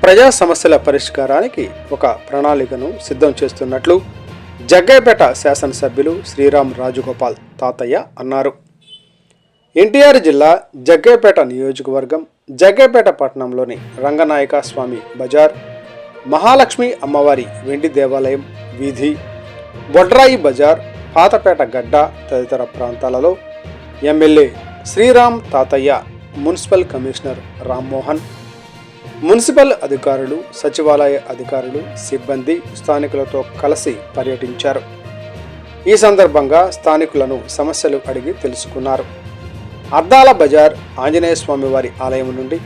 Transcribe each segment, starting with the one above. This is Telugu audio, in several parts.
ప్రజా సమస్యల పరిష్కారానికి ఒక ప్రణాళికను సిద్ధం చేస్తున్నట్లు జగ్గయ్యపేట శాసనసభ్యులు శ్రీరామ్ రాజగోపాల్ తాతయ్య అన్నారు. ఎన్టీఆర్ జిల్లా జగ్గయ్యపేట నియోజకవర్గం జగ్గయ్యపేట పట్టణంలోని రంగనాయక స్వామి బజార్, మహాలక్ష్మి అమ్మవారి వెండి దేవాలయం వీధి, బొడ్రాయి బజార్, పాతపేట గడ్డ తదితర ప్రాంతాలలో ఎమ్మెల్యే శ్రీరామ్ తాతయ్య, మున్సిపల్ కమిషనర్ రామ్మోహన్, మున్సిపల్ అధికారులు, సచివాలయ అధికారులు, సిబ్బంది స్థానికులతో కలిసి పర్యటించారు. ఈ సందర్భంగా స్థానికులను సమస్యలు అడిగి తెలుసుకున్నారు. అద్దాల బజార్ ఆంజనేయ స్వామి వారి ఆలయం నుండి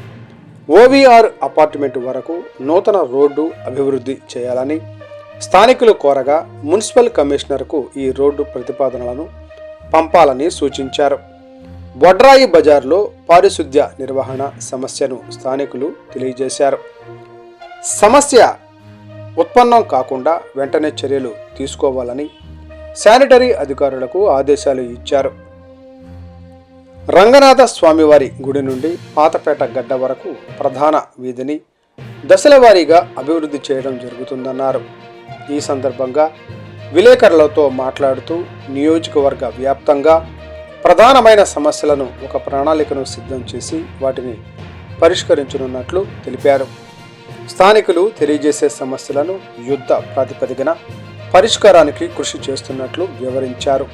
ఓవీఆర్ అపార్ట్మెంట్ వరకు నూతన రోడ్డు అభివృద్ధి చేయాలని స్థానికులు కోరగా మున్సిపల్ కమిషనర్కు ఈ రోడ్డు ప్రతిపాదనలను పంపాలని సూచించారు. బొడ్రాయి బజార్లో పారిశుద్ధ్య నిర్వహణ సమస్యను స్థానికులు తెలియజేశారు. సమస్య ఉత్పన్నం కాకుండా వెంటనే చర్యలు తీసుకోవాలని శానిటరీ అధికారులకు ఆదేశాలు ఇచ్చారు. రంగనాథ స్వామివారి గుడి నుండి పాతపేట గడ్డ వరకు ప్రధాన వీధిని దశల వారీగా అభివృద్ధి చేయడం జరుగుతుందన్నారు. ఈ సందర్భంగా విలేకరులతో మాట్లాడుతూ నియోజకవర్గ వ్యాప్తంగా ప్రధానమైన సమస్యలను ఒక ప్రణాళికను సిద్ధం చేసి వాటిని పరిష్కరించనున్నట్లు తెలిపారు. స్థానికులు తెలియజేసే సమస్యలను యుద్ధ ప్రాతిపదికన పరిష్కారానికి కృషి చేస్తున్నట్లు వివరించారు.